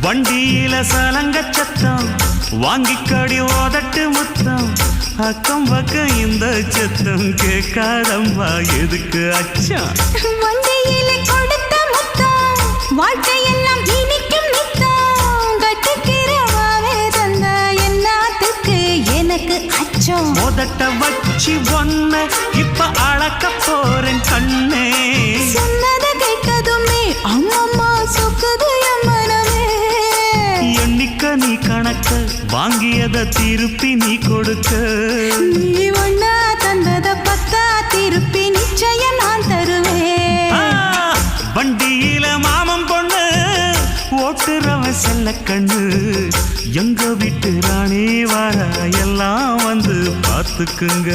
வண்டியில சலங்க சத்தம் வாங்கிக்கடி ஓதட்டு முத்தம் அக்கம் பக்கம் இந்த சத்தம் கேட்காதம்மா எதுக்கு அச்சம் வண்டியில கொடுத்த முத்தம் வாழ்க்கையெல்லாம் இனிக்கும் நித்தம் கட்டுக்கிறவாவே தந்த என்னத்துக்கு எனக்கு அச்சம் ஓதட்ட வச்சு ஒன்ன இப்ப அளக்க போறேன் கண்ணே சொன்னத கேட்டதுமே அம்மம்மா சொக்குது என் மனமே எண்ணிக்க நீ கணக்க வாங்கியத திருப்பி நீ கொடுக்க நீ ஒன்னா தந்தத பத்தா திருப்பி நிச்சயம் நான் தருவேன் வண்டியில மாமன் பொண்ணு ஓட்டுறவன் செல்ல கண்ணு எங்க வீட்டு ராணி வார எல்லாம் வந்து பார்த்துக்குங்க